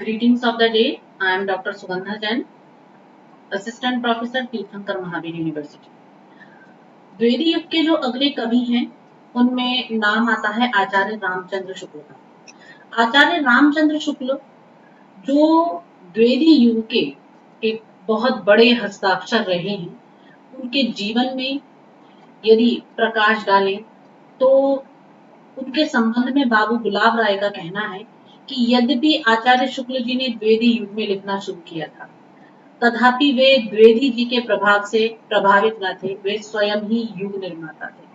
Greetings of the day. I am Dr. Sugandha Jain, Assistant Professor, तीर्थंकर Mahavir university. Dwivedi युग के जो अगले कवि हैं, उनमें नाम आता है आचार्य रामचंद्र शुक्ल का। आचार्य रामचंद्र शुक्ल जो द्विवेदी युग के एक बहुत बड़े हस्ताक्षर रहे हैं, उनके जीवन में यदि प्रकाश डालें तो उनके संबंध में बाबू गुलाब राय का कहना है कि यद्यपि आचार्य शुक्ल जी ने द्विवेदी युग में लिखना शुरू किया था, तथापि वे द्विवेदी जी के प्रभाव से प्रभावित न थे, वे स्वयं ही युग निर्माता थे।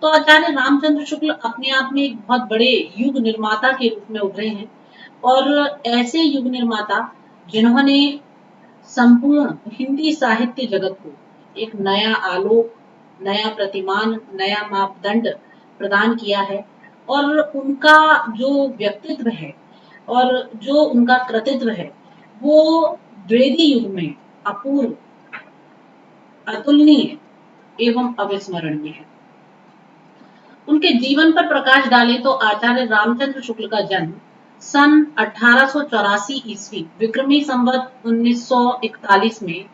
तो आचार्य रामचंद्र शुक्ल अपने आप में एक बहुत बड़े युग निर्माता के रूप में उभरे हैं और ऐसे युग निर्माता जिन्होंने संपूर्ण हिंदी साहित्य जगत को एक नया आलोक, नया प्रतिमान, नया मापदंड प्रदान किया है और उनका जो व्यक्तित्व है और जो उनका कृतित्व है वो द्विवेदी युग में अपूर्व, अतुलनीय एवं अविस्मरणीय है। उनके जीवन पर प्रकाश डालें तो आचार्य रामचंद्र शुक्ल का जन्म सन 1884 ईस्वी विक्रमी संवत 1941 में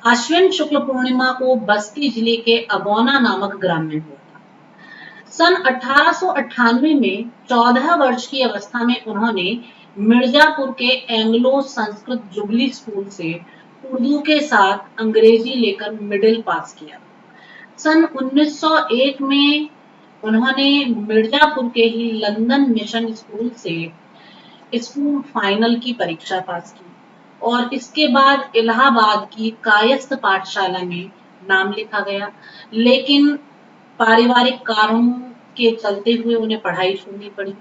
आश्विन शुक्ल पूर्णिमा को बस्ती जिले के अगौना नामक ग्राम में हुआ था। सन 1898 में 14 वर्ष की अवस्था में उन्होंने मिर्जापुर के एंग्लो संस्कृत जुबली स्कूल से उर्दू के साथ अंग्रेजी लेकर मिडिल पास किया। सन 1901 में उन्होंने मिर्जापुर के ही लंदन मिशन स्कूल से स्कूल फाइनल की परीक्षा पास की और इसके बाद इलाहाबाद की कायस्थ पाठशाला में नाम लिखा गया, लेकिन पारिवारिक कारणों के चलते हुए उन्हें पढ़ाई छोड़नी पड़ी।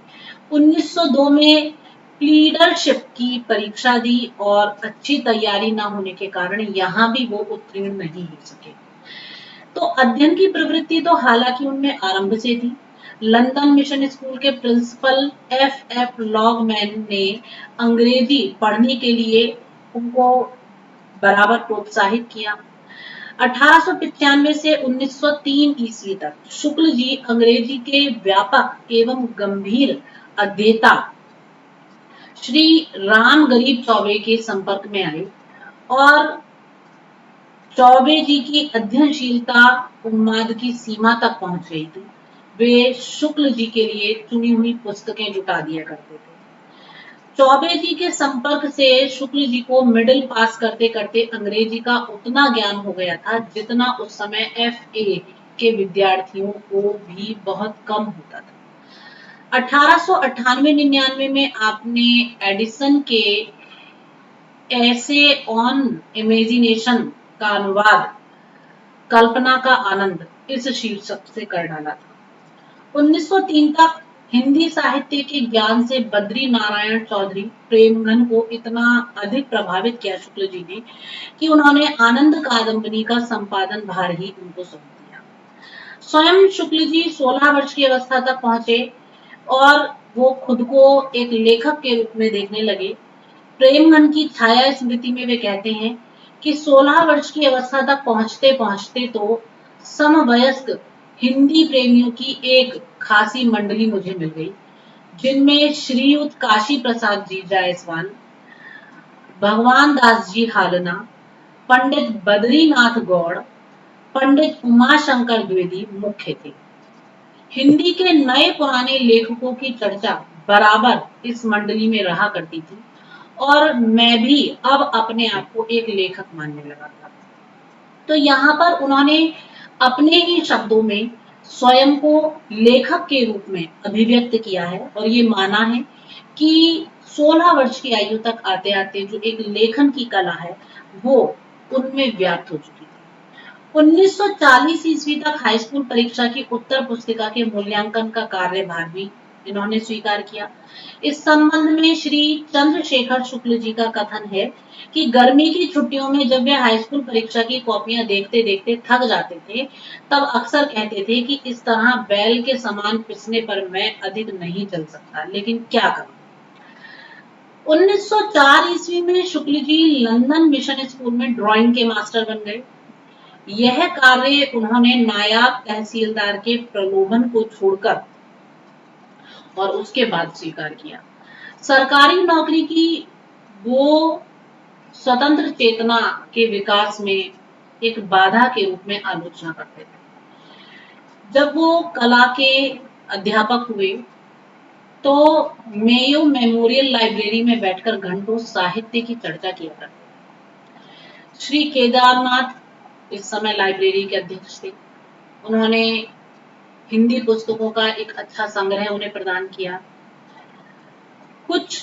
1902 में लीडरशिप की परीक्षा दी और अच्छी तैयारी न होने के कारण यहाँ भी वो उत्तीर्ण नहीं हो सके। तो अध्ययन की प्रवृत्ति तो हालांकि उनमें आरंभ से थी। लंदन मिशन स्कूल के प्रिंसिपल F. लॉगमैन ने अंग्रेजी पढ़ने के लिए उनको बराबर प्रोत्साहित किया। 1895 से 1903 ईस्वी तक शुक्ल जी अंग्रेजी के व्यापक एवं गंभीर अध्येता श्री राम गरीब चौबे के संपर्क में आए और चौबे जी की अध्ययनशीलता उन्माद की सीमा तक पहुंच गई थी। वे शुक्ल जी के लिए चुनी हुई पुस्तकें जुटा दिया करते थे। चौबे जी के संपर्क से शुक्ल जी को मिडिल पास करते करते अंग्रेजी का उतना ज्ञान हो गया था जितना उस समय FA के विद्यार्थियों को भी बहुत कम होता था। 1898-99 में आपने एडिसन के ऐसे ऑन इमेजिनेशन का अनुवाद कल्पना का आनंद इस शीर्षक से कर डाला था। 1903 तक हिंदी साहित्य के ज्ञान से बद्री नारायण चौधरी प्रेमघन को इतना अधिक प्रभावित किया शुक्ल जी ने कि उन्होंने आनंद कादंबरी का संपादन भार ही उनको सौंप दिया। स्वयं शुक्ल जी 16 वर्ष की अवस्था तक पहुंचे और वो खुद को एक लेखक के रूप में देखने लगे। प्रेमघन की छाया स्मृति में वे कहते हैं कि 16 वर्ष की अवस्था तक पहुंचते पहुंचते तो समवयस्क हिंदी प्रेमियों की एक खासी मंडली मुझे मिल गई, जिनमें श्रीयुत काशी प्रसाद जी जायसवाल, भगवान दास जी हालना, पंडित बद्रीनाथ गौड़, पंडित उमाशंकर द्विवेदी मुख्य थे। हिंदी के नए पुराने लेखकों की चर्चा बराबर इस मंडली में रहा करती थी और मैं भी अब अपने आप को एक लेखक मानने लगा था। तो यहाँ पर उन्होंने अपने ही शब्दों में स्वयं को लेखक के रूप में अभिव्यक्त किया है और ये माना है कि 16 वर्ष की आयु तक आते आते जो एक लेखन की कला है वो उनमें व्याप्त हो चुकी थी। 1940 ईस्वी तक हाई स्कूल परीक्षा की उत्तर पुस्तिका के मूल्यांकन का कार्यभार भी इन्होंने स्वीकार किया। इस संबंध में श्री चंद्रशेखर शुक्ल जी का कथन है कि गर्मी की छुट्टियों में जब वे हाई स्कूल परीक्षा की कॉपियां देखते देखते थक जाते थे, तब अक्सर कहते थे कि इस तरह बैल के समान पिसने पर मैं अधिक नहीं चल सकता, लेकिन क्या करूं। 1904 ईस्वी में Shukla ji London mission school में ड्राइंग के मास्टर बन गए। यह कार्य उन्होंने नायब तहसीलदार के प्रलोभन को छोड़कर और उसके बाद स्वीकार किया। सरकारी नौकरी की वो स्वतंत्र चेतना के विकास में एक बाधा के रूप में आलोचना करते थे। जब वो कला के अध्यापक हुए तो मेयो मेमोरियल लाइब्रेरी में बैठकर घंटों साहित्य की चर्चा किया करते। श्री केदारनाथ इस समय लाइब्रेरी के अध्यक्ष थे। उन्होंने हिंदी पुस्तकों का एक अच्छा संग्रह उन्हें प्रदान किया। कुछ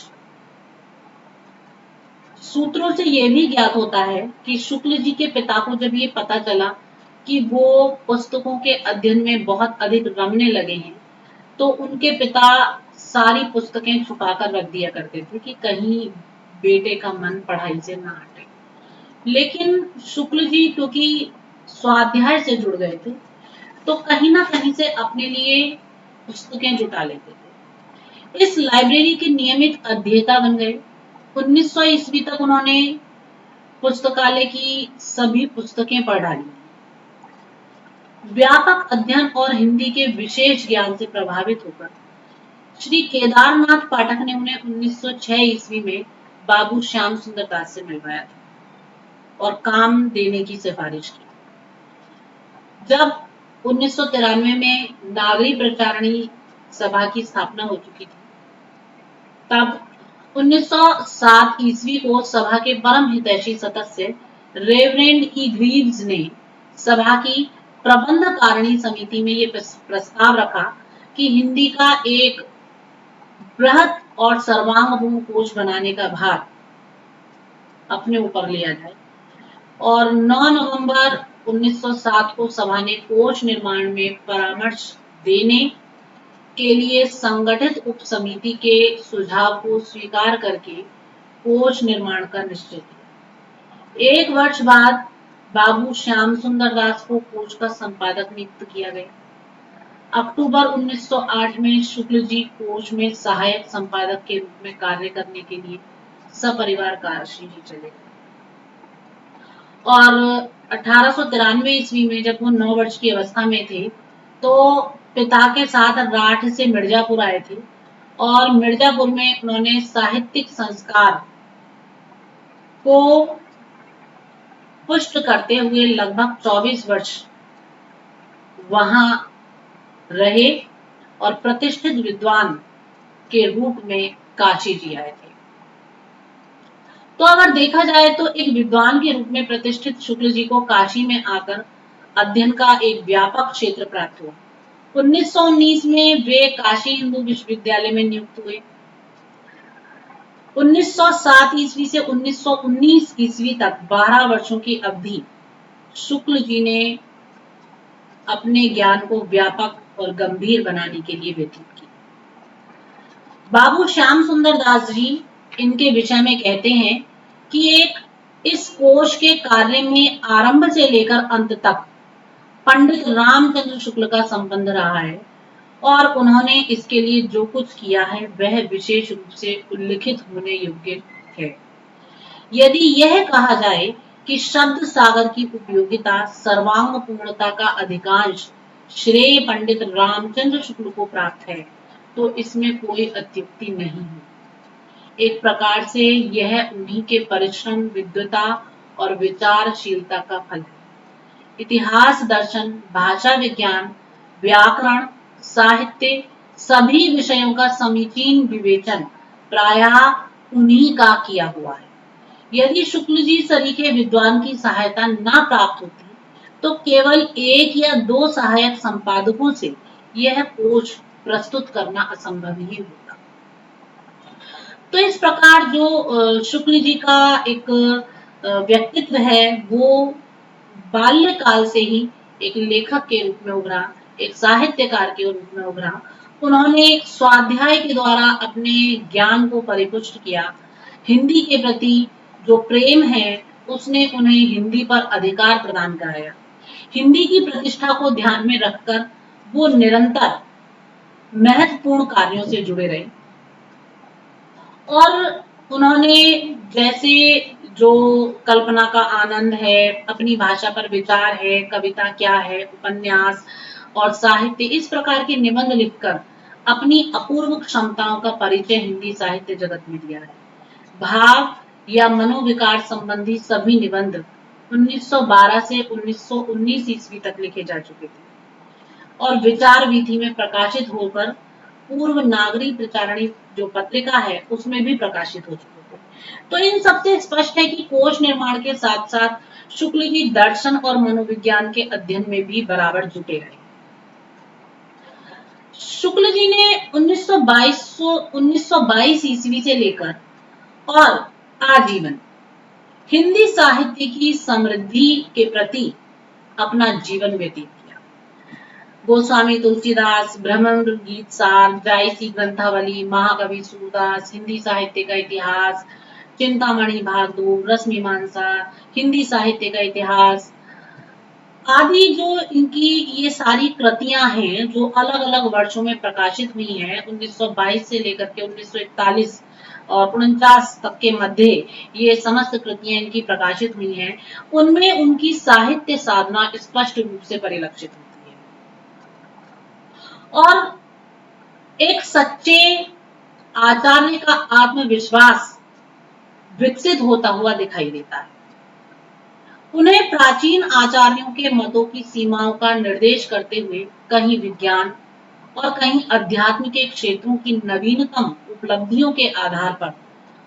सूत्रों से यह भी ज्ञात होता है कि शुक्ल जी के पिता को जब ये पता चला कि वो पुस्तकों के अध्ययन में बहुत अधिक रमने लगे हैं, तो उनके पिता सारी पुस्तकें छुपाकर रख दिया करते थे कि कहीं बेटे का मन पढ़ाई से ना हटे। लेकिन शुक्ल जी क्योंकि स्वाध्याय से जुड़ गए थे, तो कहीं ना कहीं से अपने लिए पुस्तकें जुटा लेते थे। इस लाइब्रेरी के नियमित अध्येता बन गए। 1900 ईस्वी तक उन्होंने पुस्तकालय की सभी पुस्तकें पढ़ डाली। व्यापक अध्ययन और हिंदी के विशेष ज्ञान से प्रभावित होकर श्री केदारनाथ पाठक ने उन्हें 1906 ईस्वी में बाबू श्याम सुंदर दास से मिलवाया था और काम देने की सिफारिश की। जब 1993 में नागरी प्रचारणी सभा की स्थापना हो चुकी थी, तब 1907 ईस्वी को सभा के परम हितैषी सदस्य रेवरेंड ई ग्रीव्स ने सभा की प्रबंध कारिणी समिति में ये प्रस्ताव रखा कि हिंदी का एक बृहद और सर्वांगपूर्ण कोश बनाने का भार अपने ऊपर लिया जाए। और 9 नवंबर 1907 को सभा ने कोश निर्माण में परामर्श देने के लिए संगठित उप समिति के सुझाव को स्वीकार करके कोश निर्माण का निश्चय किया। एक वर्ष बाद बाबू श्याम सुंदर दास को कोश का संपादक नियुक्त किया गया। अक्टूबर 1908 में शुक्ल जी कोश में सहायक संपादक के रूप में कार्य करने के लिए सपरिवार काशी जी चले गए। और 1893 ईस्वी में जब वो 9 वर्ष की अवस्था में थे, तो पिता के साथ राठ से मिर्जापुर आए थे और मिर्जापुर में उन्होंने साहित्यिक संस्कार को पुष्ट करते हुए लगभग 24 वर्ष वहां रहे और प्रतिष्ठित विद्वान के रूप में काशी जी आए थे। तो अगर देखा जाए तो एक विद्वान के रूप में प्रतिष्ठित शुक्ल जी को काशी में आकर अध्ययन का एक व्यापक क्षेत्र प्राप्त हुआ। 1919 में वे काशी हिंदू विश्वविद्यालय में नियुक्त हुए। 1907 ईस्वी से 1919 ईस्वी तक 12 वर्षों की अवधि शुक्ल जी ने अपने ज्ञान को व्यापक और गंभीर बनाने के लिए व्यतीत की। बाबू श्याम सुंदर दास जी इनके विषय में कहते हैं कि इस कोश के कार्य में आरंभ से लेकर अंत तक पंडित रामचंद्र शुक्ल का संबंध रहा है और उन्होंने इसके लिए जो कुछ किया है वह विशेष रूप से उल्लिखित होने योग्य है। यदि यह कहा जाए कि शब्द सागर की उपयोगिता सर्वांग पूर्णता का अधिकांश श्रेय पंडित रामचंद्र शुक्ल को प्राप्त है, तो इसमें कोई अत्युक्ति नहीं है। एक प्रकार से यह उन्हीं के परिश्रम, विद्वता और विचारशीलता का फल है। इतिहास, दर्शन, भाषा विज्ञान, व्याकरण, साहित्य सभी विषयों का समीचीन विवेचन प्रायः उन्हीं का किया हुआ है। यदि शुक्ल जी सरीखे विद्वान की सहायता न प्राप्त होती, तो केवल 1 या 2 सहायक संपादकों से यह कोश प्रस्तुत करना असंभव ही होता। तो इस प्रकार जो शुक्ल जी का एक व्यक्तित्व है, वो बाल्यकाल से ही एक लेखक के रूप में उभरा, एक साहित्यकार के रूप में उभरा। उन्होंने स्वाध्याय के द्वारा अपने ज्ञान को परिपुष्ट किया। हिंदी के प्रति जो प्रेम है उसने उन्हें हिंदी पर अधिकार प्रदान कराया। हिंदी की प्रतिष्ठा को ध्यान में रखकर वो निरंतर महत्वपूर्ण कार्यों से जुड़े रहे और उन्होंने जैसे जो कल्पना का आनंद है, अपनी भाषा पर विचार है, कविता क्या है, उपन्यास और साहित्य, इस प्रकार के निबंध लिखकर अपनी अपूर्व क्षमताओं का परिचय हिंदी साहित्य जगत में दिया है। भाव या मनोविकार संबंधी सभी निबंध 1912 से 1919 ईस्वी तक लिखे जा चुके थे और विचार वीथी में प्रकाशित होकर पूर्व नागरी प्रचारणी जो पत्रिका है उसमें भी प्रकाशित हो चुके थे। तो इन सबसे स्पष्ट है कि कोश निर्माण के साथ साथ शुक्ल जी दर्शन और मनोविज्ञान के अध्ययन में भी बराबर जुटे रहे। शुक्ल जी ने 1922 ईस्वी से लेकर और आजीवन हिंदी साहित्य की समृद्धि के प्रति अपना जीवन व्यतीत किया। गोस्वामी तुलसीदास, ब्रह्मंड गीत सार, जायसी ग्रंथावली, महाकवि सूरदास, हिंदी साहित्य का इतिहास, चिंतामणि भाग 2, रस मीमांसा, हिंदी साहित्य का इतिहास आदि जो इनकी ये सारी कृतियां हैं जो अलग अलग वर्षों में प्रकाशित हुई हैं 1922 से लेकर के 1941 और 49 तक के मध्य ये समस्त कृतियां इनकी प्रकाशित हुई हैं, उनमें उनकी साहित्य साधना स्पष्ट रूप से परिलक्षित होती है और एक सच्चे आचार्य का आत्मविश्वास विकसित होता हुआ दिखाई देता है। उन्हें प्राचीन आचार्यों के मतों की सीमाओं का निर्देश करते हुए कहीं विज्ञान और कहीं अध्यात्म के क्षेत्रों की नवीनतम उपलब्धियों के आधार पर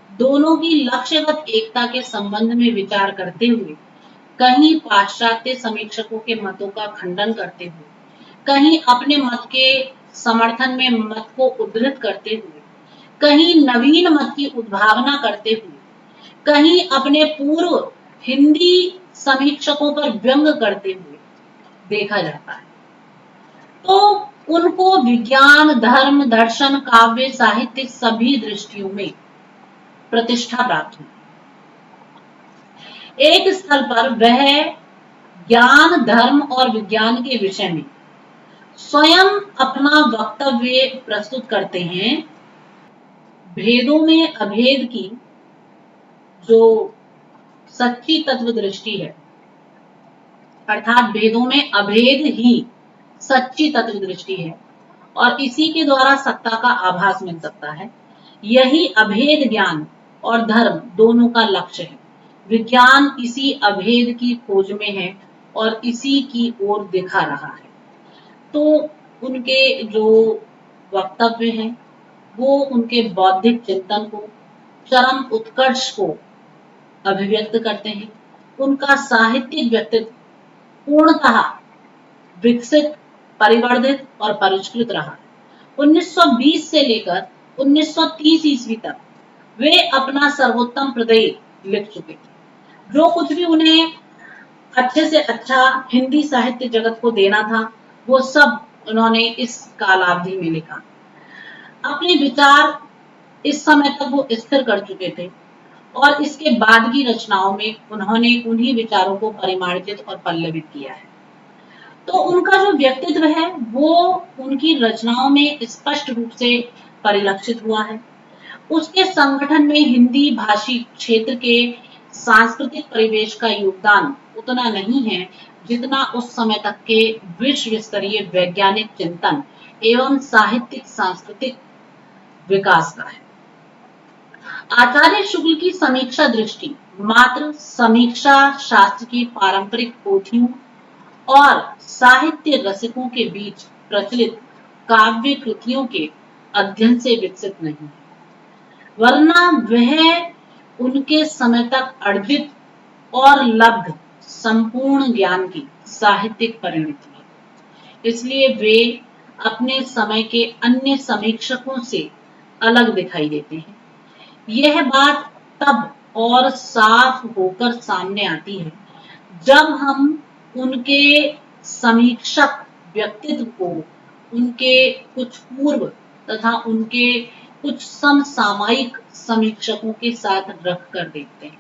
दोनों की लक्ष्यगत एकता के संबंध में विचार करते हुए कहीं पाश्चात्य समीक्षकों के मतों का खंडन करते हुए कहीं अपने मत के समर्थन में मत को उद्धृत करते हुए कहीं नवीन मत की उद्भावना करते हुए कहीं अपने पूर्व हिंदी समीक्षकों पर व्यंग करते हुए देखा जाता है। तो उनको विज्ञान, धर्म, दर्शन, काव्य, साहित्य सभी दृष्टियों में प्रतिष्ठा प्राप्त हुई। एक स्थल पर वह ज्ञान, धर्म और विज्ञान के विषय में स्वयं अपना वक्तव्य प्रस्तुत करते हैं। भेदों में अभेद की जो सच्ची तत्व दृष्टि है, अर्थात भेदों में अभेद ही सच्ची तत्व दृष्टि है और इसी के द्वारा सत्ता का आभास मिल सकता है। यही अभेद ज्ञान और धर्म दोनों का लक्ष्य है। विज्ञान इसी अभेद की खोज में है और इसी की ओर दिखा रहा है। तो उनके जो वक्तव्य हैं वो उनके बौद्धिक चिंतन को, चरम उत्कर्ष को अभिव्यक्त करते हैं। उनका साहित्यिक व्यक्तित्व पूर्णतः विकसित, परिवर्धित और परिष्कृत रहा। 1920 से लेकर 1930 ईस्वी तक वे अपना सर्वोत्तम प्रदय लिख चुके थे। जो कुछ भी उन्हें अच्छे से अच्छा हिंदी साहित्य जगत को देना था वो सब उन्होंने इस कालावधि में लिखा। अपने विचार इस समय तक वो स्थिर कर चुके थे और इसके बाद की रचनाओं में उन्होंने उन्हीं विचारों को परिमार्जित और पल्लवित किया है। तो उनका जो व्यक्तित्व है वो उनकी रचनाओं में स्पष्ट रूप से परिलक्षित हुआ है। उसके संगठन में हिंदी भाषी क्षेत्र के सांस्कृतिक परिवेश का योगदान उतना नहीं है जितना उस समय तक के विश्व स्तरीय वैज्ञानिक चिंतन एवं साहित्यिक सांस्कृतिक विकास का है। आचार्य शुक्ल की समीक्षा दृष्टि मात्र समीक्षा शास्त्र की पारंपरिक पोथियों और साहित्य रसिकों के बीच प्रचलित काव्य कृतियों के अध्ययन से विकसित नहीं है, वरना वह उनके समय तक अर्जित और लब्ध संपूर्ण ज्ञान की साहित्यिक परिणति है। इसलिए वे अपने समय के अन्य समीक्षकों से अलग दिखाई देते हैं। यह बात तब और साफ होकर सामने आती है जब हम उनके समीक्षक व्यक्तित्व को उनके कुछ पूर्व तथा उनके कुछ समसामयिक समीक्षकों के साथ रख कर देखते हैं।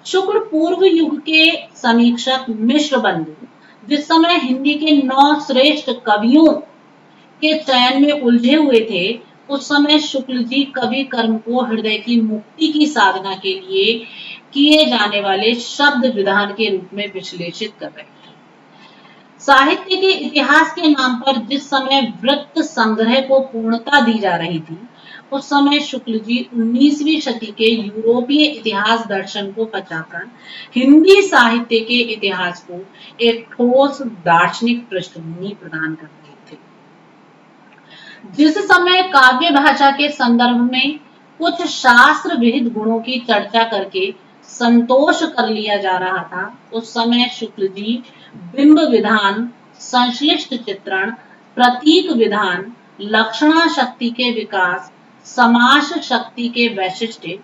शुक्ल पूर्व युग के समीक्षक मिश्र बंधु जिस समय हिंदी के 9 श्रेष्ठ कवियों के चयन में उलझे हुए थे, उस समय शुक्ल जी कवि कर्म को हृदय की मुक्ति की साधना के लिए किए जाने वाले शब्द विधान के रूप में विश्लेषित कर रहे हैं। साहित्य के इतिहास के नाम पर जिस समय वृत्त संग्रह को पूर्णता दी जा रही थी, उस समय शुक्ल जी 19वीं शती के यूरोपीय इतिहास दर्शन को बचाकर हिंदी साहित्य के इतिहास को एक ठोस दार्शनिक पृष्ठभूमि प्रदान कर रहे थे। जिस समय काव्य भाषा के संदर्भ में कुछ शास्त्र विहित गुणों की चर्चा करके संतोष कर लिया जा रहा था, उस समय शुक्ल जी बिंब विधान, संश्लिष्ट चित्रण, प्रतीक विधान, लक्षणा शक्ति के विकास, समास शक्ति के वैशिष्ट्य,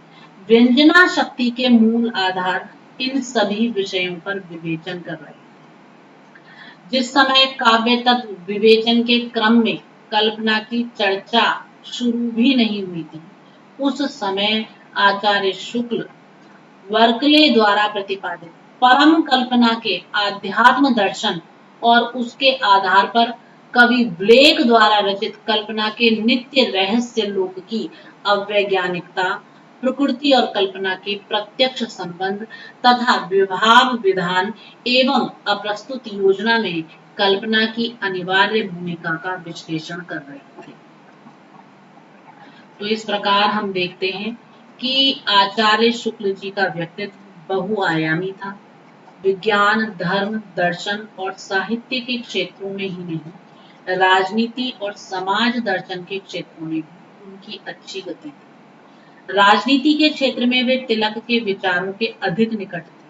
व्यंजना शक्ति के मूल आधार, इन सभी विषयों पर विवेचन कर रहे थे। जिस समय काव्य तत्व विवेचन के क्रम में कल्पना की चर्चा शुरू भी नहीं हुई थी, उस समय आचार्य शुक्ल वर्कले द्वारा प्रतिपादित परम कल्पना के आध्यात्म दर्शन और उसके आधार पर कवि ब्लेक द्वारा रचित कल्पना के नित्य रहस्य लोक की अवैज्ञानिकता, प्रकृति और कल्पना के प्रत्यक्ष संबंध तथा विभाव विधान एवं अप्रस्तुत योजना में कल्पना की अनिवार्य भूमिका का विश्लेषण कर रहे थे। तो इस प्रकार हम देखते हैं कि आचार्य शुक्ल जी का व्यक्तित्व बहुआयामी था। विज्ञान, धर्म, दर्शन और साहित्य के क्षेत्रों में ही नहीं, राजनीति और समाज दर्शन के क्षेत्रों में भी उनकी अच्छी गति थी। राजनीति के क्षेत्र में वे तिलक के विचारों के अधिक निकट थे।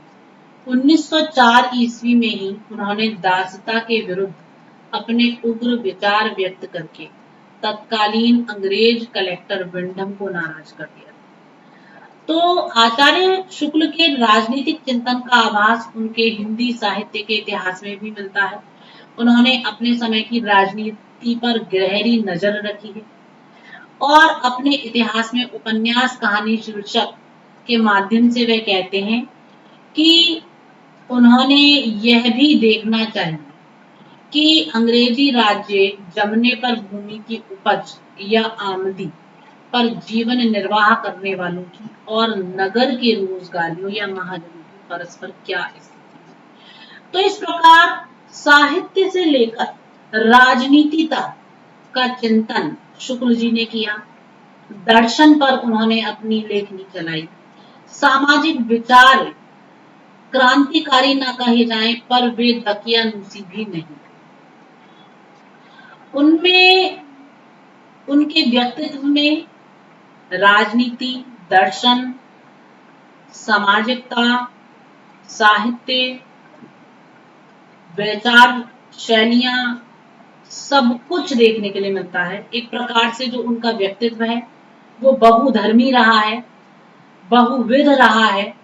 1904 ईस्वी में ही उन्होंने दासता के विरुद्ध अपने उग्र विचार व्यक्त करके तत्कालीन अंग्रेज कलेक्टर विंडम को नाराज कर दिया। तो आचार्य शुक्ल के राजनीतिक चिंतन का आभास उनके हिंदी साहित्य के इतिहास में भी मिलता है। उन्होंने अपने समय की राजनीति पर गहरी नजर रखी है और अपने इतिहास में उपन्यास कहानी शीर्षक के माध्यम से वे कहते हैं कि उन्होंने यह भी देखना चाहिए कि अंग्रेजी राज्य जमने पर भूमि की उपज या आमदी पर जीवन निर्वाह करने वालों की और नगर के रोजगारियों या महाजनों की परस्पर क्या स्थिति है। तो इस प्रकार साहित्य से लेकर राजनीति तक का चिंतन शुक्ल जी ने किया। दर्शन पर उन्होंने अपनी लेखनी चलाई। सामाजिक विचार क्रांतिकारी न कहे जाएं, पर वे दकियानूसी भी नहीं। उनमें, उनके व्यक्तित्व में राजनीति, दर्शन, सामाजिकता, साहित्य, विचार शैलियां, सब कुछ देखने के लिए मिलता है। एक प्रकार से जो उनका व्यक्तित्व है वो बहुधर्मी रहा है, बहुविध रहा है।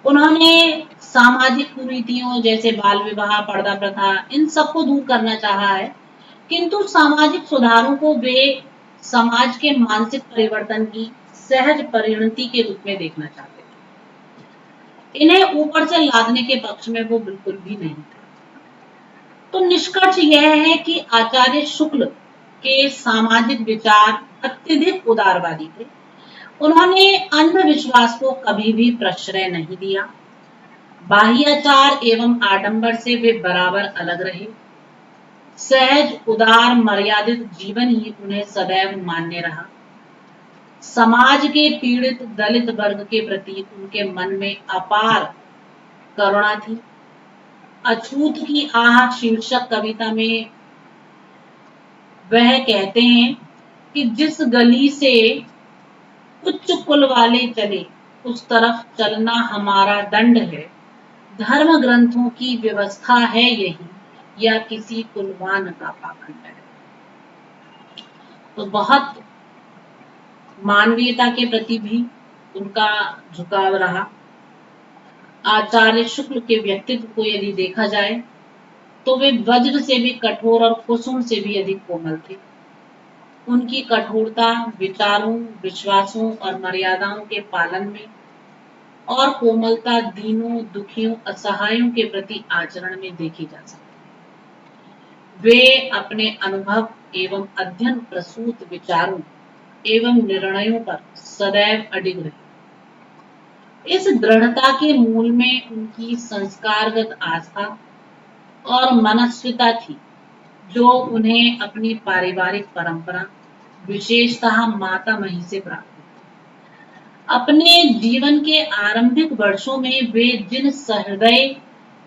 उन्होंने सामाजिक कुरीतियों जैसे बाल विवाह, पर्दा प्रथा, इन सबको दूर करना चाहा है, किंतु सामाजिक सुधारों को वे समाज के मानसिक परिवर्तन की सहज परिणति के रूप में देखना चाहते थे। इन्हें ऊपर से लादने के पक्ष में वो बिल्कुल भी नहीं थे। तो निष्कर्ष यह है कि आचार्य शुक्ल के सामाजिक विचार अत्यधिक उदारवादी थे। उन्होंने अंधविश्वास को कभी भी प्रश्रय नहीं दिया। बाह्याचार एवं आडंबर से वे बराबर अलग रहे। सहज, उदार, मर्यादित जीवन ही उन्हें सदैव मान्य रहा। समाज के पीड़ित दलित वर्ग के प्रति उनके मन में अपार करुणा थी। अछूत की आह शीर्षक कविता में वह कहते हैं कि जिस गली से उच्च कुल वाले चले उस तरफ चलना हमारा दंड है। धर्म ग्रंथों की व्यवस्था है यही या किसी कुलवान का पाखंड है। तो बहुत मानवीयता के प्रति भी उनका झुकाव रहा। आचार्य शुक्ल के व्यक्तित्व को यदि देखा जाए तो वे वज्र से भी कठोर और कुसुम से भी अधिक कोमल थे। उनकी कठोरता विचारों, विश्वासों और मर्यादाओं के पालन में और कोमलता दीनों, दुखियों, असहायों के प्रति आचरण में देखी जा सकती है। वे अपने अनुभव एवं अध्ययन प्रसूत विचारों एवं निर्णयों पर सदैव अडिग रहे। इस दृढ़ता के मूल में उनकी संस्कारगत आस्था और मनस्विता थी, जो उन्हें अपनी पारिवारिक परंपरा, विशेषतः माता मही से प्राप्त। अपने जीवन के आरंभिक वर्षों में वे जिन सहृदय,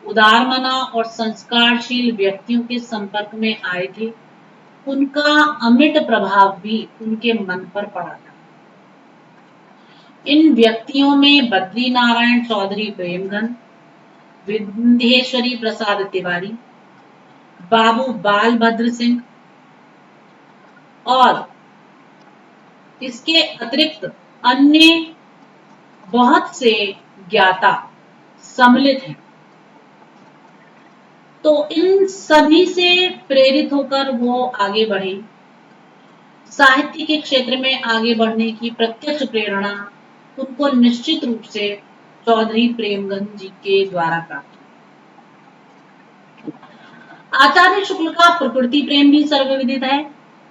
उदारमना और संस्कारशील व्यक्तियों के संपर्क में आए थे, उनका अमिट प्रभाव भी उनके मन पर पड़ा था। इन व्यक्तियों में बद्री नारायण चौधरी प्रेमघन, विंध्येश्वरी प्रसाद तिवारी, बाबू बाल भद्र सिंह और इसके अतिरिक्त अन्य बहुत से ज्ञाता सम्मिलित हैं। तो इन सभी से प्रेरित होकर वो आगे बढ़े। साहित्य के क्षेत्र में आगे बढ़ने की प्रत्यक्ष प्रेरणा उनको निश्चित रूप से चौधरी प्रेमगंज जी के द्वारा प्राप्त। आचार्य शुक्ल का प्रकृति प्रेम भी सर्वविदित है।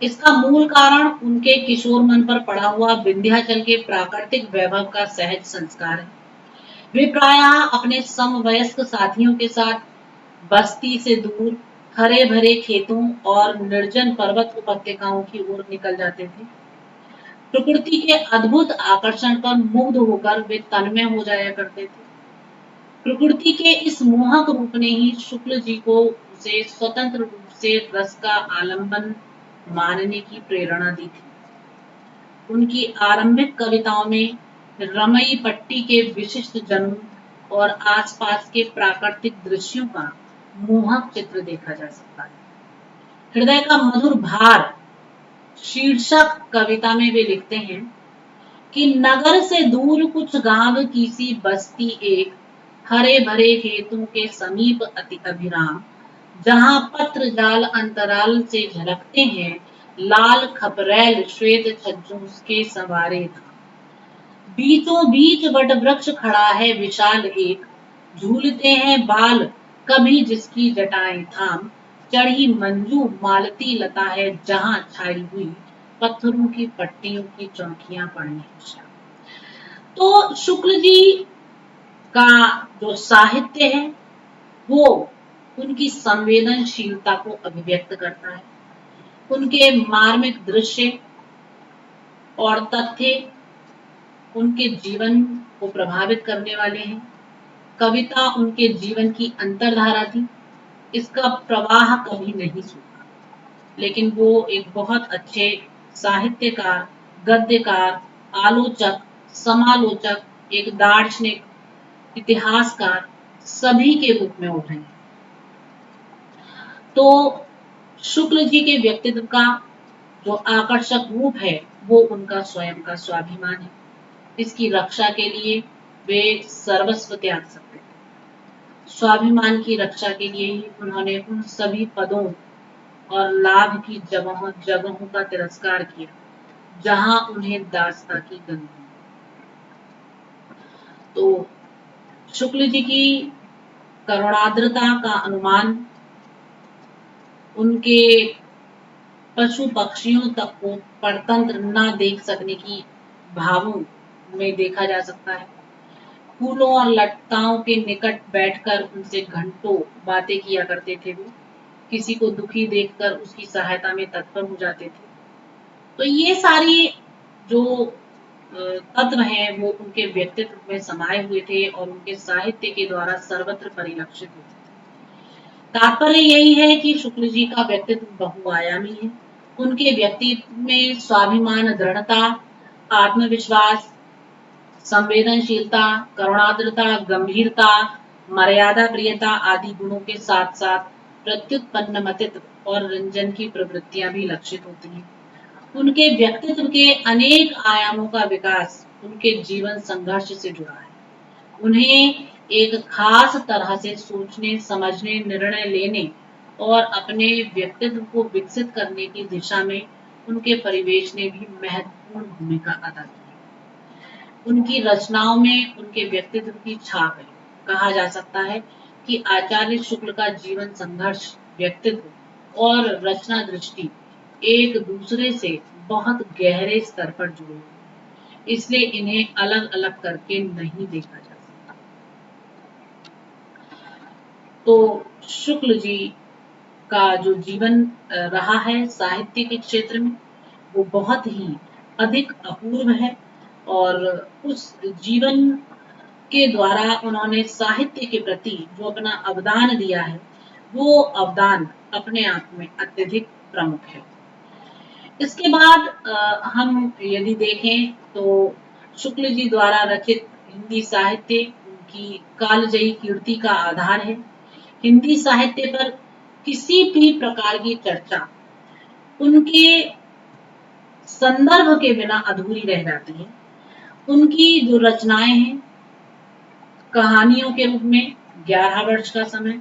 इसका मूल कारण उनके किशोर मन पर पड़ा हुआ विंध्याचल के प्राकृतिक वैभव का सहज संस्कार है। वे प्रायः अपने समवयस्क साथियों के साथ बस्ती से दूर हरे भरे खेतों और निर्जन पर्वत उपत्यकाओं की ओर निकल जाते थे। प्रकृति के अद्भुत आकर्षण पर मुग्ध होकर वे तन्मय हो जाया करते थे। प्रकृति के इस मोहक रूप ने ही शुक्ल जी को उसे स्वतंत्र रूप से रस का आलंबन मानने की प्रेरणा दी थी। उनकी आरंभिक कविताओं में रमई पट्टी के विशिष्ट जनों और आसपास के प्राकृतिक दृश्यों का मोहक चित्र देखा जा सकता है। हृदय का मधुर भार शीर्षक कविता में वे लिखते हैं कि नगर से दूर कुछ गांव की सी बस्ती एक, हरे भरे खेतों के समीप अति अभिराम, जहां पत्र जाल अंतराल से झलकते हैं, लाल खपरैल श्वेत छज्जों के सवारे था। बीचों बीच वट वृक्ष खड़ा है विशाल एक, झूलते हैं बाल कभी जिसकी जटाएं थाम, चढ़ी मंजू मालती लता है जहां छाई हुई, पत्थरों की पट्टियों की चौकियां पड़ने शाम। तो शुक्ल जी का जो साहित्य है वो उनकी संवेदनशीलता को अभिव्यक्त करता है। उनके मार्मिक दृश्य और तथ्य उनके जीवन को प्रभावित करने वाले हैं। कविता उनके जीवन की अंतर्धारा थी। इसका प्रवाह कभी नहीं सूखा, लेकिन वो एक बहुत अच्छे साहित्यकार, गद्यकार, आलोचक, समालोचक, एक दार्शनिक, इतिहासकार सभी के रूप में उभरे। तो शुक्ल जी के व्यक्तित्व का जो आकर्षक रूप है वो उनका स्वयं का स्वाभिमान है। इसकी रक्षा के लिए वे सर्वस्व त्याग सकते थे। स्वाभिमान की रक्षा के लिए ही उन्होंने उन सभी पदों और लाभ की जगहों का तिरस्कार किया जहां उन्हें दासता की गंध। तो शुक्ल जी की करुणाद्रता का अनुमान उनके पशु पक्षियों तक को परतंत्र न देख सकने की भावों में देखा जा सकता है। फूलों और लताओं के निकट बैठकर उनसे घंटों बातें किया करते थे। वो किसी को दुखी देखकर उसकी सहायता में तत्पर हो जाते थे। तो ये सारी जो तत्व हैं वो उनके व्यक्तित्व में समाये हुए थे और उनके साहित्य के द्वारा सर्वत्र परिलक्षित होते थे। तात्पर्य यही है कि शुक्ल जी का व्यक्तित्व बहुआयामी है। उनके व्यक्तित्व में स्वाभिमान, दृढ़ता, आत्मविश्वास, संवेदनशीलता, करुणाद्रता, गंभीरता, मर्यादा प्रियता आदि गुणों के साथ साथ प्रत्युत्पन्न मतित्व और रंजन की प्रवृत्तियां भी लक्षित होती हैं। उनके व्यक्तित्व के अनेक आयामों का विकास उनके जीवन संघर्ष से जुड़ा है। उन्हें एक खास तरह से सोचने, समझने, निर्णय लेने और अपने व्यक्तित्व को विकसित करने की दिशा में उनके परिवेश ने भी महत्वपूर्ण भूमिका अदा की। उनकी रचनाओं में उनके व्यक्तित्व की छाप है। कहा जा सकता है कि आचार्य शुक्ल का जीवन संघर्ष, व्यक्तित्व और रचना दृष्टि एक दूसरे से बहुत गहरे स्तर पर जुड़े हुए, इसलिए इन्हें अलग अलग करके नहीं देखा जा सकता। तो शुक्ल जी का जो जीवन रहा है साहित्य के क्षेत्र में वो बहुत ही अधिक अपूर्व है और उस जीवन के द्वारा उन्होंने साहित्य के प्रति जो अपना अवदान दिया है, वो अवदान अपने आप में अत्यधिक प्रमुख है। इसके बाद हम यदि देखें तो शुक्ल जी द्वारा रचित हिंदी साहित्य उनकी कालजयी कीर्ति का आधार है। हिंदी साहित्य पर किसी भी प्रकार की चर्चा उनके संदर्भ के बिना अधूरी रह जाती है। उनकी जो रचनाएं हैं, कहानियों के रूप में 11 वर्ष का समय,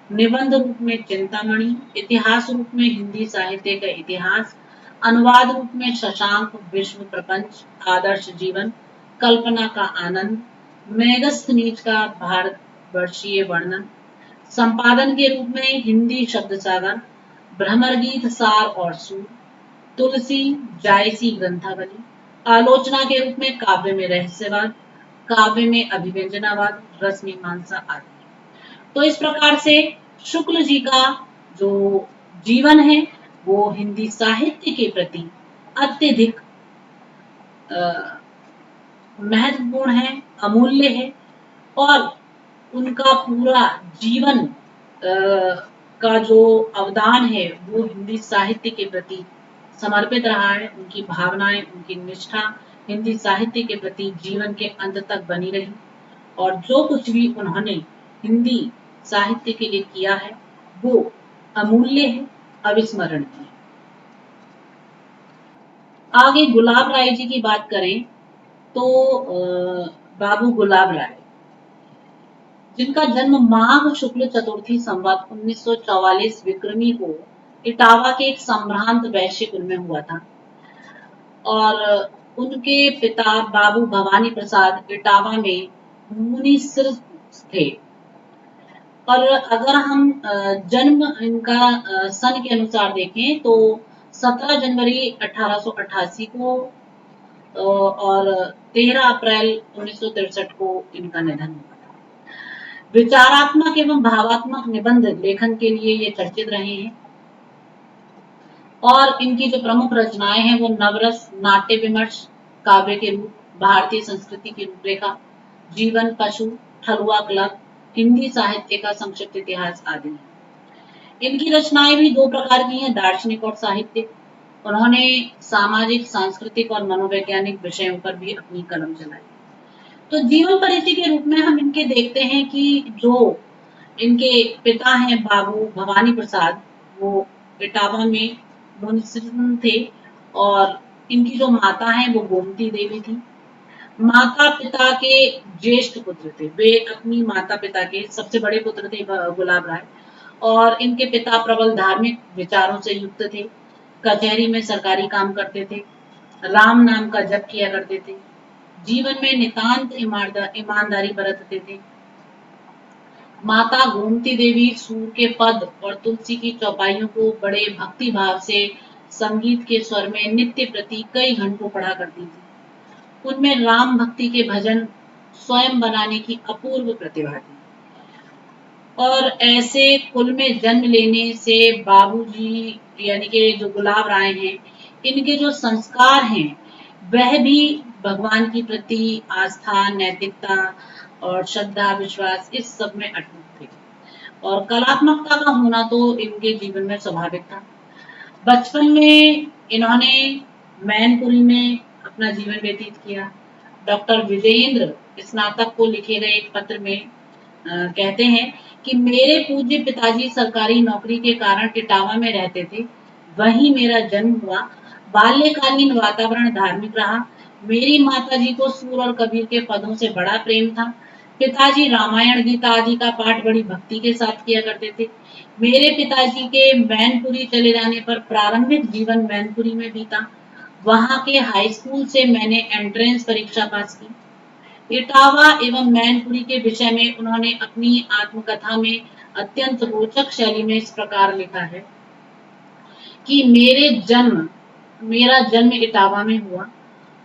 निबंध रूप में चिंतामणि, इतिहास रूप में हिंदी साहित्य का इतिहास, अनुवाद रूप में शशांक विश्व प्रपंच, आदर्श जीवन, कल्पना का आनंद, मेगस्थनीज का भारतवर्षीय वर्णन, संपादन के रूप में हिंदी शब्द सागर, भ्रमर गीत सार और सूर, तुलसी जायसी ग्रंथावली, आलोचना के रूप में काव्य में रहस्यवाद, काव्य में अभिव्यंजनावाद, रस मीमांसा आदि। तो इस प्रकार से शुक्ल जी का जो जीवन है वो हिंदी साहित्य के प्रति अत्यधिक महत्वपूर्ण है, अमूल्य है और उनका पूरा जीवन का जो अवदान है वो हिंदी साहित्य के प्रति समर्पित रहा है। उनकी भावनाएं, उनकी निष्ठा हिंदी साहित्य के प्रति जीवन के अंत तक बनी रही और जो कुछ भी उन्होंने हिंदी साहित्य के लिए किया है वो अमूल्य है, अविस्मरणीय है। आगे गुलाब राय जी की बात करें तो बाबू गुलाब राय, जिनका जन्म माघ शुक्ल चतुर्थी संवत 1944 विक्रमी को इटावा के एक संभ्रांत वैश्य कुल में हुआ था और उनके पिता बाबू भवानी प्रसाद इटावा में मुनीसिर थे। और अगर हम जन्म इनका सन के अनुसार देखें तो 17 जनवरी 1888 को और 13 अप्रैल 1963 को इनका निधन हुआ था। विचारात्मक एवं भावात्मक निबंध लेखन के लिए ये चर्चित रहे हैं और इनकी जो प्रमुख रचनाएं हैं वो नवरस, नाट्य विमर्श, काव्य के रूप, भारतीय संस्कृति की रूपरेखा, जीवन पशु, ठलुआ क्लब, हिंदी साहित्य का संक्षिप्त इतिहास आदि हैं। इनकी रचनाएं भी दो प्रकार की हैं, दार्शनिक और साहित्यिक। उन्होंने सामाजिक, सांस्कृतिक और मनोवैज्ञानिक विषयों पर भी अपनी कलम चलाई। तो जीवन परिचय के रूप में हम इनके देखते हैं कि जो इनके पिता हैं बाबू भवानी प्रसाद, वो इटावा में मुंसिन थे और इनकी जो माता हैं वो गोमती देवी थी। माता पिता के ज्येष्ठ पुत्र थे, वे अपनी माता पिता के सबसे बड़े पुत्र थे गुलाब राय और इनके पिता प्रबल धार्मिक विचारों से युक्त थे, कचहरी में सरकारी काम करते थे, राम नाम का जप किया करते थे, जीवन में नितांत ईमानदारी बरतते थे। माता गोमती देवी सूर के पद और तुलसी की चौपाइयों को बड़े भक्ति भाव से संगीत के स्वर में नित्य प्रति कई घंटों पढ़ा करती थी। उनमें राम भक्ति के भजन स्वयं बनाने की अपूर्व प्रतिभा थी और ऐसे कुल में जन्म लेने से बाबूजी यानी कि जो गुलाब राय हैं, इनके जो संस्कार हैं वह भी भगवान की प्रति आस्था, नैतिकता और श्रद्धा, विश्वास इस सब में अटूट थे और कलात्मकता का होना तो इनके जीवन में स्वाभाविक था। बचपन में इन्होंने मैनपुरी में अपना जीवन व्यतीत किया। डॉक्टर विजयेंद्र स्नातक को लिखे गए एक पत्र में कहते हैं कि मेरे पूज्य पिताजी सरकारी नौकरी के कारण इटावा में रहते थे, वहीं मेरा जन्म हुआ। बाल्यकालीन वातावरण धार्मिक रहा। मेरी माताजी को सूर और कबीर के पदों से बड़ा प्रेम था। पिताजी रामायण, गीता आदि का पाठ बड़ी भक्ति के साथ किया करते थे। मेरे पिताजी के मैनपुरी चले जाने पर प्रारंभिक जीवन मैनपुरी में बीता। वहां के हाई स्कूल से मैंने एंट्रेंस परीक्षा पास की। इटावा एवं मैनपुरी के विषय में उन्होंने अपनी आत्मकथा में अत्यंत रोचक शैली में इस प्रकार लिखा है कि मेरा जन्म इटावा में हुआ।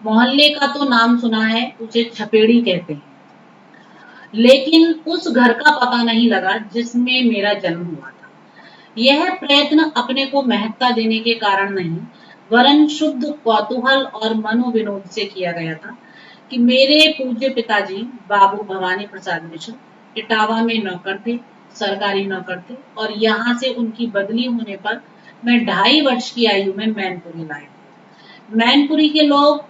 मोहल्ले का तो नाम सुना है, उसे छपेड़ी कहते हैं, लेकिन उस घर का पता नहीं लगा जिसमें मेरा जन्म हुआ था। यह प्रयत्न अपने को महत्ता देने के कारण नहीं, वरन शुद्ध कौतूहल और मनोविनोद से किया गया था कि मेरे पूज्य पिताजी बाबू भवानी प्रसाद मिश्र इटावा में नौकर थे, सरकारी नौकर थे, और यहाँ से उनकी बदली होने पर मैं 2.5 वर्ष की आयु में मैनपुरी लाए। मैनपुरी के लोग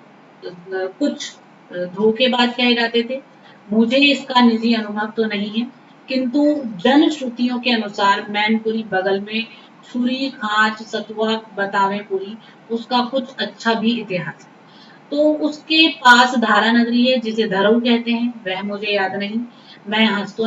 कुछ धोखेबाज कहे जाते थे। मुझे इसका निजी अनुभव तो नहीं है, किंतु जनश्रुतियों के अनुसार मैनपुरी बगल में छुरी, खांच, सतुआ, बतावेपुरी, उसका कुछ अच्छा भी इतिहास है। तो उसके पास धारा नगरी है जिसे धरऊ कहते हैं, वह मुझे याद नहीं। मैं हंस तो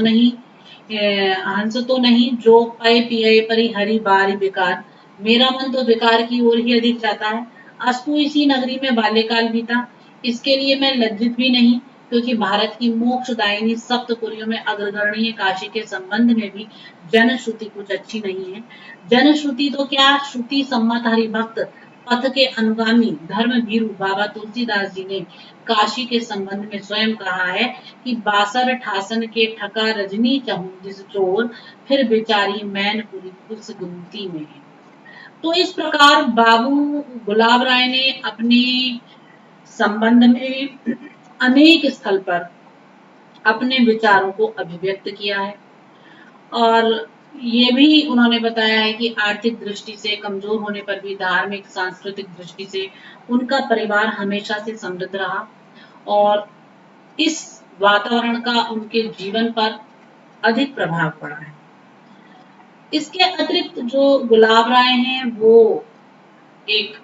नहीं जो पए पिए परी हरी बारी बेकार। मेरा मन तो बेकार की ओर ही अधिक जाता है। अस्तु इसी नगरी में बाल्यकाल बीता। इसके लिए मैं लज्जित भी नहीं, क्योंकि भारत की मोक्षदायिनी सप्तपुरियों में अग्रगण्य काशी के संबंध में भी जनश्रुति कुछ अच्छी नहीं है। जनश्रुति तो क्या, श्रुति सम्मत हरिभक्त पथ के अनुगामी धर्म भीरु बाबा तुलसीदास जी ने काशी के संबंध में स्वयं कहा है कि बासर ठासन के ठका रजनी चहूं जिस चोर, फिर बेचारी मैनपुरी उस गुमती में है। तो इस प्रकार बाबू गुलाब राय ने अपने संबंध में अनेक स्थल पर अपने विचारों को अभिव्यक्त किया है, और ये भी उन्होंने बताया है कि आर्थिक दृष्टि से कमजोर होने पर भी धार्मिक सांस्कृतिक दृष्टि से उनका परिवार हमेशा से समृद्ध रहा, और इस वातावरण का उनके जीवन पर अधिक प्रभाव पड़ा है। इसके अतिरिक्त जो गुलाब राय हैं वो एक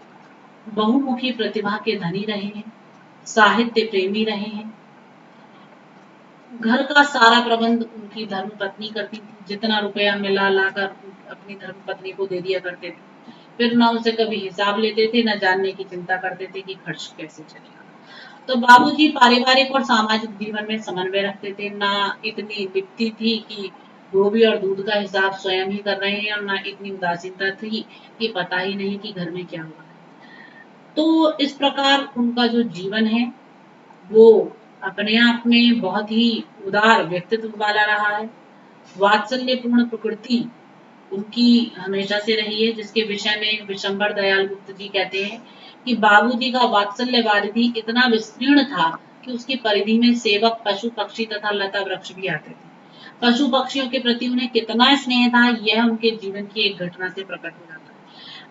बहुमुखी प्रतिभा के धनी रहे हैं, साहित्य प्रेमी रहे हैं। घर का सारा प्रबंध उनकी धर्मपत्नी करती थी, जितना रुपया मिला लाकर अपनी धर्मपत्नी को दे दिया करते थे। फिर ना उनसे कभी हिसाब लेते थे, न जानने की चिंता करते थे कि खर्च कैसे चलेगा। तो बाबूजी पारिवारिक और सामाजिक जीवन में समन्वय रखते थे। ना इतनी लिप्ति थी कि गोभी और दूध का हिसाब स्वयं ही कर रहे हैं, और ना इतनी उदासीनता थी कि पता ही नहीं कि घर में क्या हुआ है। तो इस प्रकार उनका जो जीवन है वो अपने आप में बहुत ही उदार व्यक्तित्व वाला रहा है। वात्सल्यपूर्ण प्रकृति उनकी हमेशा से रही है, जिसके विषय में विशंबर दयाल गुप्त जी कहते हैं कि बाबूजी का वात्सल्य वारिधि इतना विस्तीर्ण था कि उसकी परिधि में सेवक, पशु, पक्षी तथा लता वृक्ष भी आते थे। पशु पक्षियों के प्रति उन्हें कितना स्नेह था, यह उनके जीवन की एक घटना से प्रकट हो जाता है।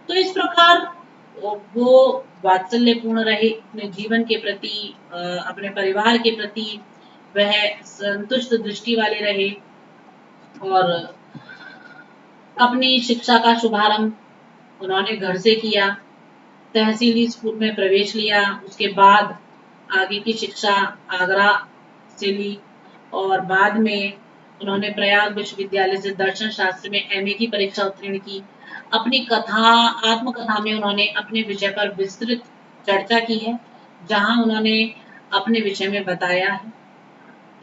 तो इस प्रकार वो वात्सल्यपूर्ण रहे अपने जीवन के प्रति, अपने परिवार के प्रति वह संतुष्ट दृष्टि वाले रहे, और अपनी शिक्षा का शुभारंभ उन्होंने घर से किया। तहसीली स्कूल में प्रवेश लिया, उसके बाद आगे की शिक्षा आगरा से ली, और बाद में उन्होंने प्रयाग विश्वविद्यालय से दर्शन शास्त्र में एमए की परीक्षा उत्तीर्ण की। अपनी आत्मकथा में उन्होंने अपने विषय पर विस्तृत चर्चा की है, जहां उन्होंने अपने विषय में बताया है।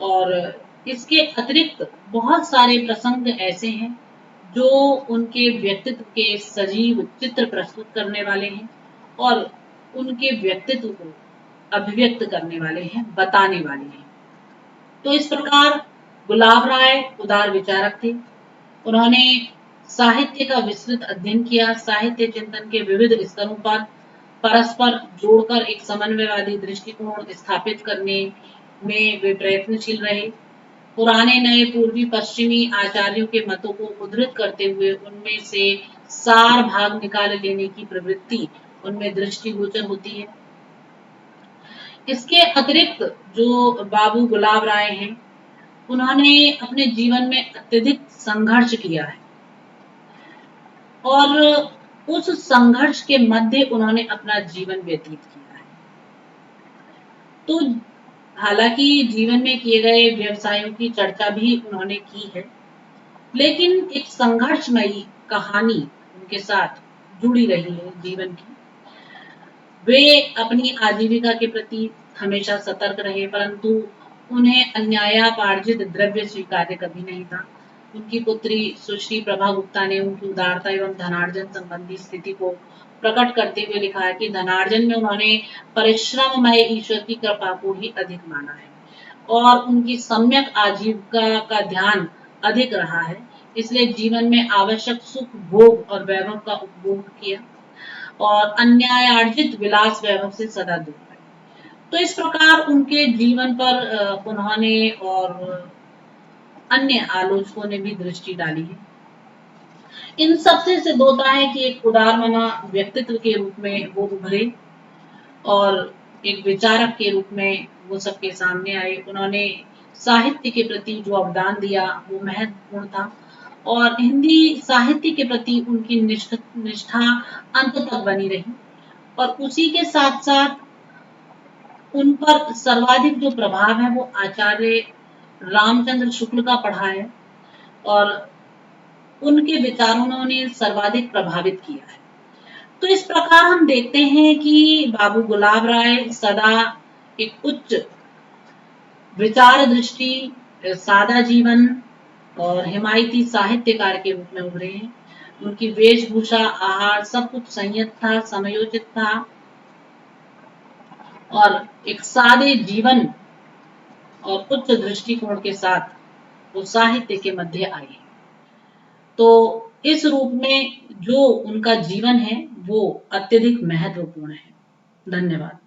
और इसके अतिरिक्त बहुत सारे प्रसंग ऐसे हैं जो उनके व्यक्तित्व के सजीव चित्र प्रस्तुत करने वाले हैं, और उनके व्यक्तित्व को अभिव्यक्त करने वाले हैं, बताने वाले हैं। तो इस प्रकार गुलाब राय उदार विचारक थे। उन्होंने साहित्य का विस्तृत अध्ययन किया, साहित्य चिंतन के विविध स्तरों पर परस्पर जोड़कर एक समन्वयवादी दृष्टिकोण स्थापित करने में वे प्रयत्नशील रहे। पुराने नए पूर्वी पश्चिमी आचार्यों के मतों को उद्धृत करते हुए उनमें से सार भाग निकाल लेने की प्रवृत्ति उनमें दृष्टिगोचर होती है। इसके अतिरिक्त जो बाबू गुलाब राय हैं, उन्होंने अपने जीवन में अत्यधिक संघर्ष किया है, और उस संघर्ष के मध्य उन्होंने अपना जीवन व्यतीत किया है। तो हालांकि जीवन में किए गए व्यवसायों की चर्चा भी उन्होंने की है, लेकिन एक संघर्षमयी कहानी उनके साथ जुड़ी रही है जीवन की। वे अपनी आजीविका के प्रति हमेशा सतर्क रहे, परंतु उन्हें अन्यायापार्जित द्रव्य स्वीकार्य कभी नहीं था। उनकी पुत्री सुश्री प्रभा गुप्ता ने उनकी उदारता एवं धनार्जन संबंधी स्थिति को प्रकट करते हुए लिखा है कि धनार्जन में उन्होंने परिश्रममय ईश्वर की कृपा को ही अधिक माना है, और उनकी सम्यक आजीविका का ध्यान अधिक रहा है, इसलिए जीवन में आवश्यक सुख, भोग और वैभव का उपभोग किया। और अन्यायार्जित विलास वैभव से सदा दूर रहे। तो इस प्रकार उनके जीवन पर उन्होंने और अन्य आलोचकों ने भी दृष्टि डाली है। इन सबसे सिद्ध होता है कि एक उदारमना व्यक्तित्व के रूप में वो उभरे और एक विचारक के रूप में वो सबके सामने आए। उन्होंने साहित्य के प्रति जो अवदान दिया वो महत्वपूर्ण था और हिंदी साहित्य के प्रति उनकी निष्ठा अंत तक बनी रही और उसी के साथ साथ उन पर सर्वाधिक जो प्रभाव है वो आचार्य रामचंद्र शुक्ल का पड़ा है और उनके विचारों ने सर्वाधिक प्रभावित किया है। तो इस प्रकार हम देखते हैं कि बाबू गुलाब राय सदा एक उच्च विचार दृष्टि, सादा जीवन और हिमायती साहित्यकार के रूप में उभरे हैं। उनकी वेशभूषा, आहार सब कुछ संयत था, समयोचित था और एक सादे जीवन और उच्च दृष्टिकोण के साथ वो साहित्य के मध्य आई। तो इस रूप में जो उनका जीवन है वो अत्यधिक महत्वपूर्ण है। धन्यवाद।